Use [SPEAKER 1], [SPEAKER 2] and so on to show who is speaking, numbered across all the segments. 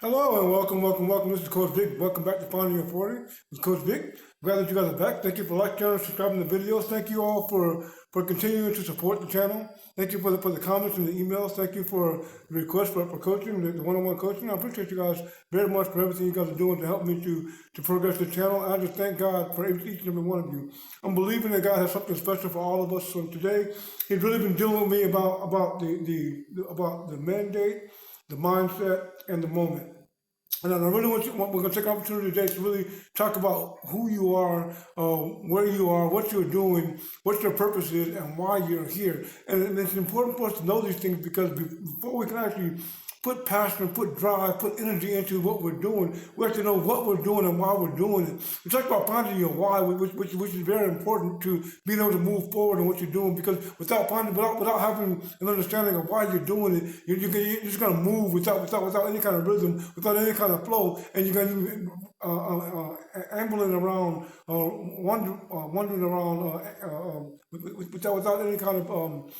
[SPEAKER 1] Hello and welcome. This is Coach Vic. Welcome back to Finding Your 40 with Coach Vic. Glad that you guys are back. Thank you for liking, sharing, and subscribing the videos. Thank you all for continuing to support the channel. Thank you for the comments and the emails. Thank you for the requests for coaching, the one-on-one coaching. I appreciate you guys very much for everything you guys are doing to help me to progress the channel. I just thank God for each and every one of you. I'm believing that God has something special for all of us. So today, He's really been dealing with me about the mandate, the mindset, and the moment. And I really we're going to take an opportunity today to really talk about who you are, where you are, what you're doing, what your purpose is, and why you're here. And it's important for us to know these things because before we can actually put passion, put drive, put energy into what we're doing, we have to know what we're doing and why we're doing it. We talk about finding your why, which is very important to being able to move forward in what you're doing. Because without having an understanding of why you're doing it, you're just going to move without any kind of rhythm, without any kind of flow, and you're going to be ambling around, wandering around without any kind of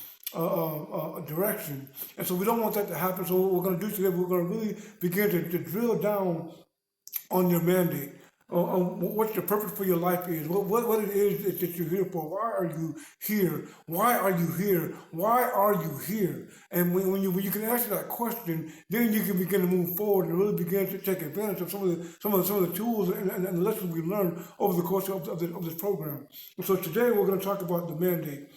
[SPEAKER 1] direction. And so we don't want that to happen. So what we're going to do today, we're going to really begin to drill down on your mandate. What your purpose for your life is, what it is that you're here for. Why are you here? Why are you here? Why are you here? And when you can answer that question, then you can begin to move forward and really begin to take advantage of some of the tools and the lessons we learned over the course of this program. And so today we're going to talk about the mandate.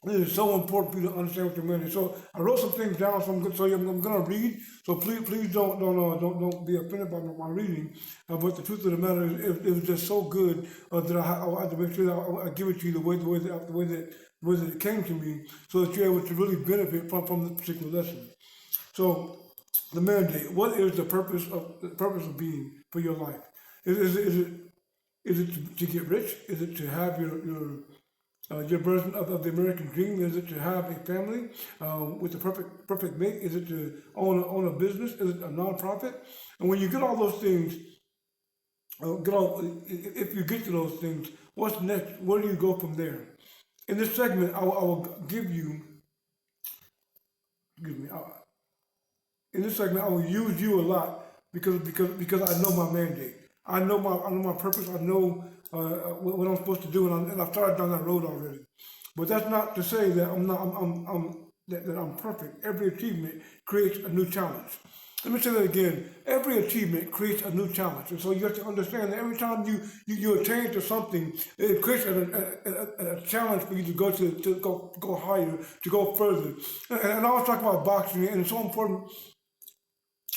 [SPEAKER 1] It is so important for you to understand what you're meaning. So I wrote some things down, so I'm going to read. So please don't be offended by my reading. But the truth of the matter is, it was just so good that I had to make sure that I give it to you the way that it came to me, so that you're able to really benefit from this particular lesson. So the mandate. What is the purpose of being for your life? Is it to get rich? Is it to have your version of the American dream? Is it to have a family with the perfect mate? Is it to own a business? Is it a nonprofit? And when you get all those things, if you get to those things, what's next? Where do you go from there? In this segment, I will give you, excuse me, in this segment, I will use you a lot because I know my mandate. I know my purpose. I know what I'm supposed to do, and I've started down that road already. But that's not to say that I'm perfect. Every achievement creates a new challenge. Let me say that again. Every achievement creates a new challenge, and so you have to understand that every time you attain to something, it creates a challenge for you to go higher, to go further. And I always talk about boxing, and it's so important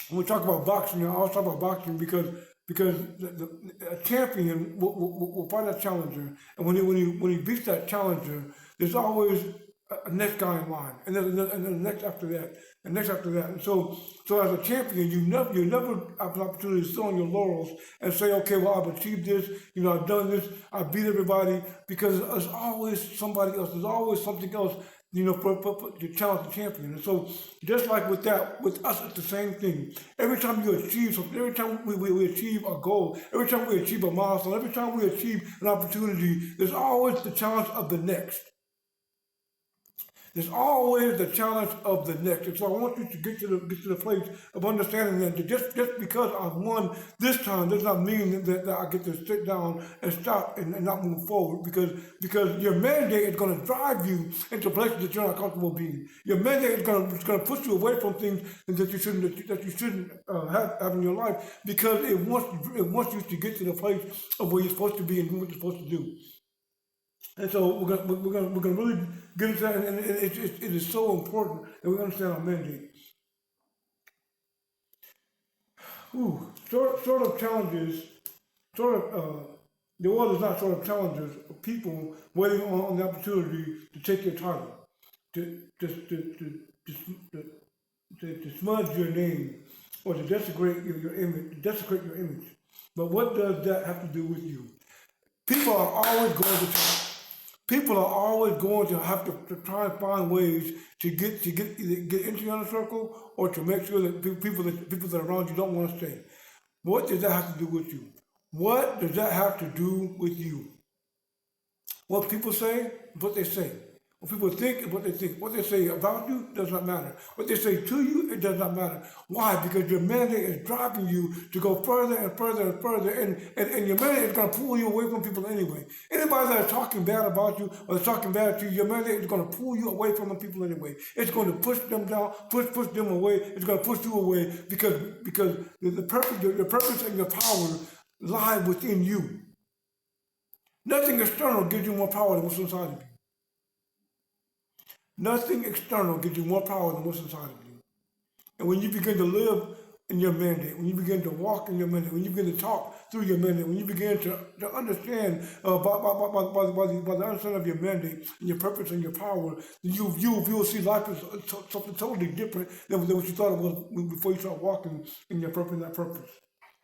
[SPEAKER 1] when we talk about boxing. I always talk about boxing because a champion will fight a challenger, and when he beats that challenger, there's always a next guy in line, and then the next after that, and next after that. And so as a champion, you never have an opportunity to sit on your laurels and say, okay, well, I've achieved this, I've done this, I beat everybody, because there's always somebody else, there's always something else, to challenge the champion. And so, just like with us, it's the same thing. Every time you achieve something, every time we achieve a goal, every time we achieve a milestone, every time we achieve an opportunity, there's always the challenge of the next. There's always the challenge of the next. And so I want you to get to the place of understanding that just because I've won this time does not mean that I get to sit down and stop and not move forward, because your mandate is going to drive you into places that you're not comfortable being. Your mandate is going to push you away from things that you shouldn't have in your life, because it wants you to get to the place of where you're supposed to be and what you're supposed to do. And so we're gonna really get into that, and it is so important that we understand our mandate. Sort of challenges, the world is not sort of challenges of people waiting on the opportunity to take your title, to smudge your name, or to desecrate your image. But what does that have to do with you? People are always going to have to try and find ways to get into your inner circle, or to make sure that people that are around you don't want to stay. What does that have to do with you? What does that have to do with you? What people say, what they say. What people think is what they think. What they say about you does not matter. What they say to you, it does not matter. Why? Because your mandate is driving you to go further and further and further, and your mandate is going to pull you away from people anyway. Anybody that is talking bad about you or is talking bad to you, your mandate is going to pull you away from the people anyway. It's going to push them down, push them away. It's going to push you away because the purpose, your purpose and your power lie within you. Nothing external gives you more power than what's inside of you. Nothing external gives you more power than what's inside of you. And when you begin to live in your mandate, when you begin to walk in your mandate, when you begin to talk through your mandate, when you begin to understand by the understanding of your mandate and your purpose and your power, you'll see life as something totally different than what you thought it was before you start walking in your purpose and that purpose.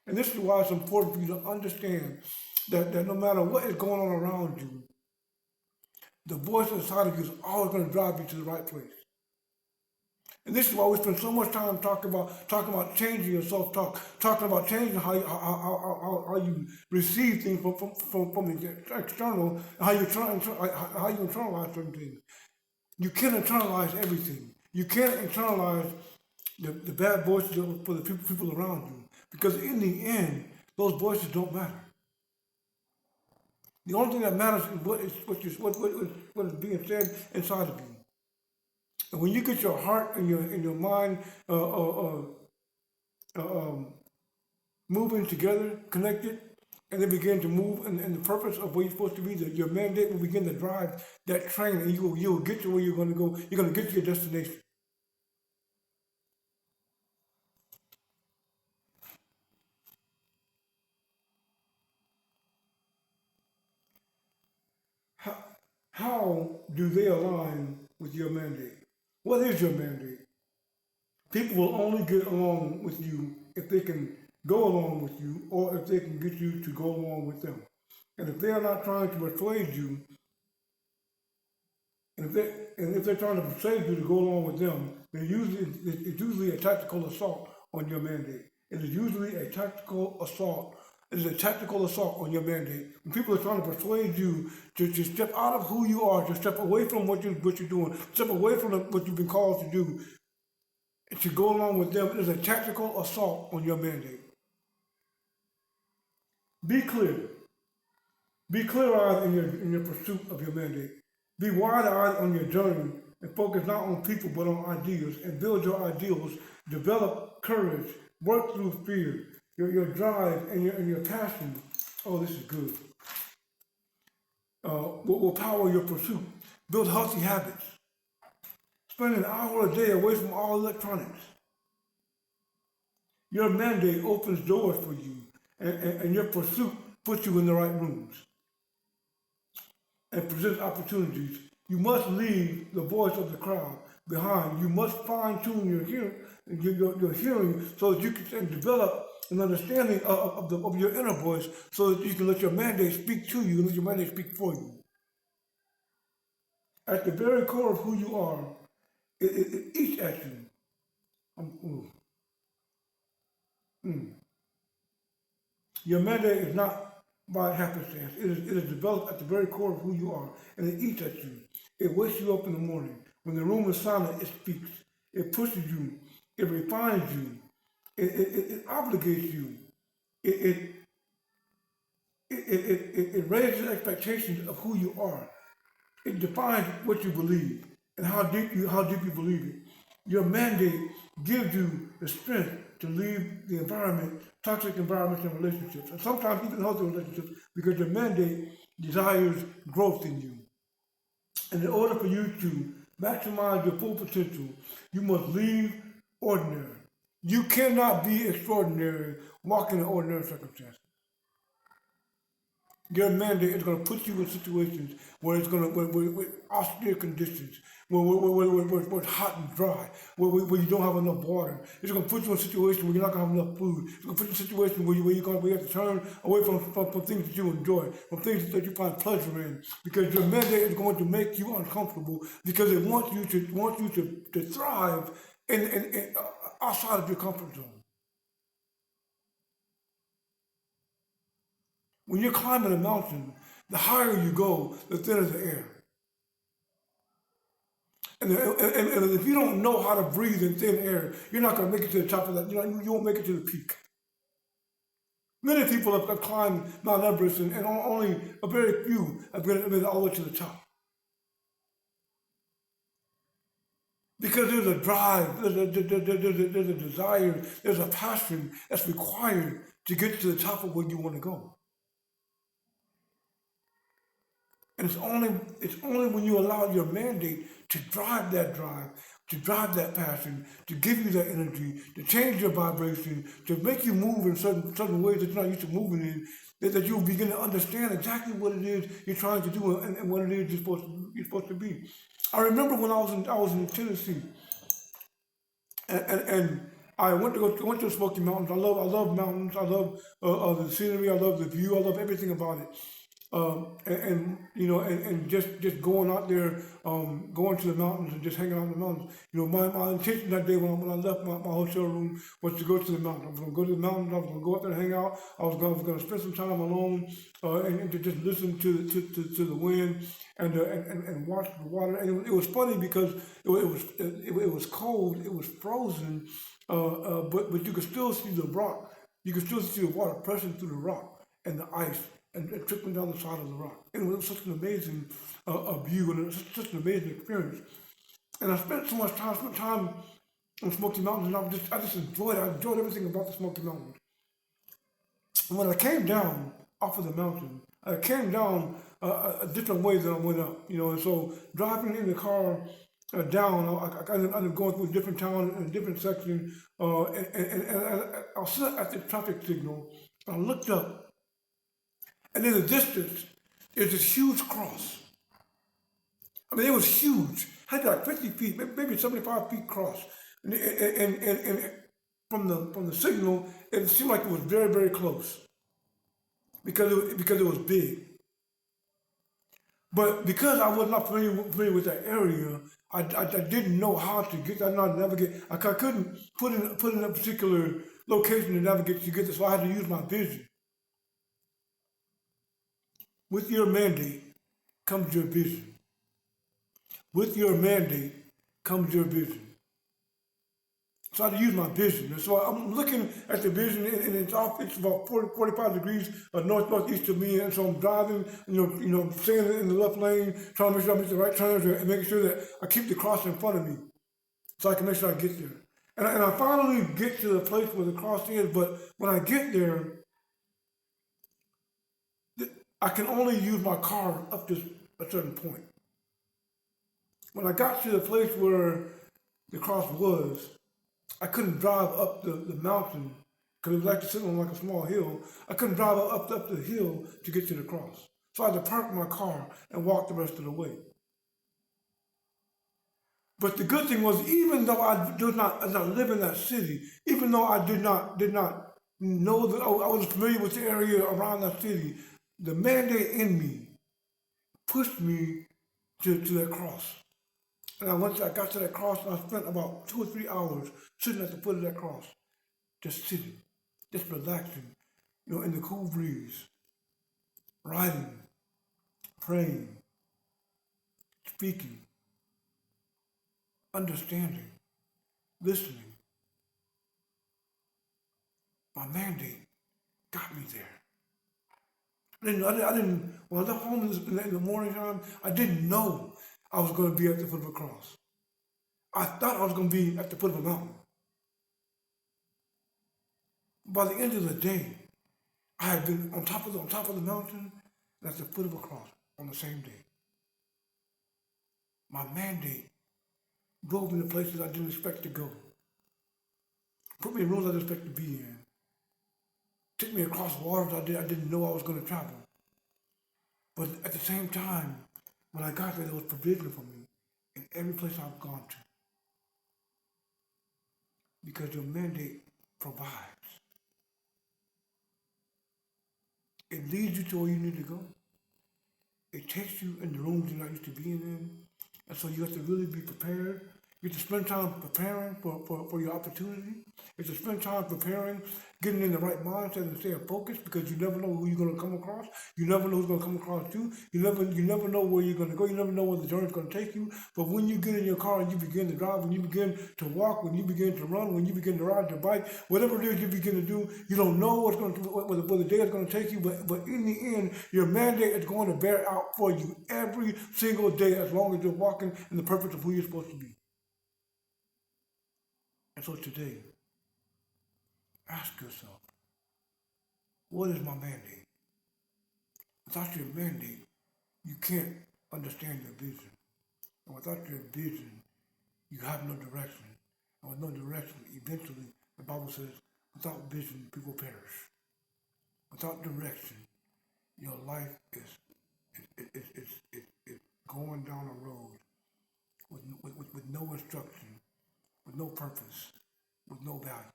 [SPEAKER 1] And this is why it's important for you to understand that no matter what is going on around you, the voice inside of you is always going to drive you to the right place. And this is why we spend so much time talking about changing your self-talk, talking about changing how you receive things from the external, how you internalize certain things. You can't internalize everything. You can't internalize the bad voices for the people around you, because in the end, those voices don't matter. The only thing that matters is what is being said inside of you. And when you get your heart and your mind moving together, connected, and they begin to move in the purpose of where you're supposed to be, your mandate will begin to drive that train, and you will get to where you're going to go. You're going to get to your destination. How do they align with your mandate? What is your mandate? People will only get along with you if they can go along with you, or if they can get you to go along with them. And if they are not trying to persuade you, and if they're trying to persuade you to go along with them, it's usually a tactical assault on your mandate. It is usually a tactical assault. It is a tactical assault on your mandate. When people are trying to persuade you to step out of who you are, to step away from what you're doing, step away from what you've been called to do, and to go along with them, it is a tactical assault on your mandate. Be clear. Be clear-eyed in your pursuit of your mandate. Be wide-eyed on your journey and focus not on people but on ideas, and build your ideals. Develop courage. Work through fear. Your drive and your passion. Oh, this is good. Will power your pursuit. Build healthy habits. Spend an hour a day away from all electronics. Your mandate opens doors for you, and your pursuit puts you in the right rooms and presents opportunities. You must leave the voice of the crowd behind. You must fine-tune your hearing so that you can develop an understanding of your inner voice, so that you can let your mandate speak to you and let your mandate speak for you. At the very core of who you are, it eats at you. Your mandate is not by happenstance. It is developed at the very core of who you are, and it eats at you. It wakes you up in the morning. When the room is silent, it speaks. It pushes you. It refines you. It obligates you. It raises expectations of who you are. It defines what you believe and how deep you believe it. Your mandate gives you the strength to leave the environment, toxic environments and relationships, and sometimes even healthy relationships, because your mandate desires growth in you. And in order for you to maximize your full potential, you must leave ordinary. You cannot be extraordinary walking in ordinary circumstances. Your mandate is going to put you in situations where it's going to, where austere conditions, where it's hot and dry, where you don't have enough water. It's going to put you in a situation where you're not going to have enough food. It's going to put you in a situation where you have to turn away from things that you enjoy, from things that you find pleasure in, because your mandate is going to make you uncomfortable, because it wants you to thrive in outside of your comfort zone. When you're climbing a mountain, the higher you go, the thinner the air. And if you don't know how to breathe in thin air, you're not going to make it to the top of that. You won't make it to the peak. Many people have climbed Mount Everest, and only a very few have made it all the way to the top. Because there's a drive, there's a desire, there's a passion that's required to get to the top of where you want to go. And it's only when you allow your mandate to drive, to drive that passion, to give you that energy, to change your vibration, to make you move in certain ways that you're not used to moving in, that you'll begin to understand exactly what it is you're trying to do and what it is you're supposed to be. I remember when I was in Tennessee, and I went to the Smoky Mountains. I love mountains. I love the scenery. I love the view. I love everything about it. And just going out there, going to the mountains and just hanging out in the mountains. My intention that day when I left my hotel room was to go to the mountains. I was going to go to the mountains. I was going to go out there and hang out. I was going to spend some time alone and to just listen to the wind and watch the water. And it was funny because it was cold. It was frozen, but you could still see the rock. You could still see the water pressing through the rock and the ice and trickling down the side of the rock. And it was such an amazing view, and it was such an amazing experience. And I spent time on Smoky Mountains, and I just enjoyed it. I enjoyed everything about the Smoky Mountains. And when I came down off of the mountain, I came down a different way than I went up, and so driving in the car down, I ended up going through a different town in a different section, and I was sitting at the traffic signal, and I looked up, and in the distance, there's this huge cross. I mean, it was huge. It had like 50 feet, maybe 75 feet cross. And from the signal, it seemed like it was very, very close because it was big. But because I was not familiar with that area, I didn't know how to get. I not navigate. I couldn't put in a particular location to navigate to get this, so I had to use my vision. With your mandate comes your vision. With your mandate comes your vision. So I had to use my vision. And so I'm looking at the vision, and it's about 45 degrees northeast of me. And so I'm driving, staying in the left lane, trying to make sure I make the right turns and making sure that I keep the cross in front of me so I can make sure I get there. And I finally get to the place where the cross is, but when I get there, I can only use my car up to a certain point. When I got to the place where the cross was, I couldn't drive up the mountain because it was like sitting on like a small hill. I couldn't drive up the hill to get to the cross. So I had to park my car and walk the rest of the way. But the good thing was, even though I did not live in that city, even though I did not know that I was familiar with the area around that city, the mandate in me pushed me to that cross. And I got to that cross, and I spent about 2 or 3 hours sitting at the foot of that cross, just sitting, just relaxing, in the cool breeze, writing, praying, speaking, understanding, listening. My mandate got me there. When I left home in the morning time, I didn't know I was going to be at the foot of a cross. I thought I was going to be at the foot of a mountain. By the end of the day, I had been on top of the mountain and at the foot of a cross on the same day. My mandate drove me to places I didn't expect to go. Put me in rooms I didn't expect to be in. Took me across waters I didn't know I was going to travel. But at the same time, when I got there was provision for me in every place I've gone to. Because your mandate provides. It leads you to where you need to go. It takes you in the rooms you're not used to being in. And so you have to really be prepared. You have to spend time preparing for your opportunity. is to spend time preparing, getting in the right mindset and staying focused, because you never know who you're going to come across. You never know who's going to come across you. You never know where you're going to go. You never know where the journey's going to take you. But when you get in your car and you begin to drive, when you begin to walk, when you begin to run, when you begin to ride your bike, whatever it is you begin to do, you don't know where the day is going to take you. But in the end, your mandate is going to bear out for you every single day, as long as you're walking in the purpose of who you're supposed to be. And so today, ask yourself, what is my mandate? Without your mandate, you can't understand your vision. And without your vision, you have no direction. And with no direction, eventually, the Bible says, without vision, people perish. Without direction, your life is going down a road with no instruction, with no purpose, with no value.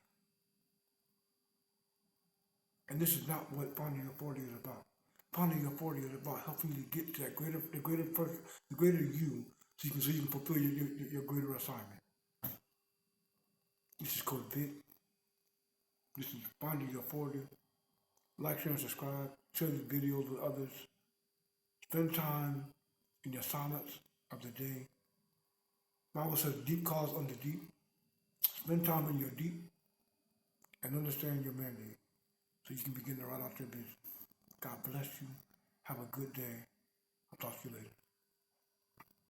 [SPEAKER 1] And this is not what finding your 40 is about. Finding your 40 is about helping you get to that greater person, the greater you, so you can fulfill your greater assignment. This is Coach Vic. This is Finding Your 40. Like, share, and subscribe. Share these videos with others. Spend time in your silence of the day. The Bible says deep calls unto deep. Spend time in your deep and understand your mandate so you can begin to write out your vision. God bless you. Have a good day. I'll talk to you later.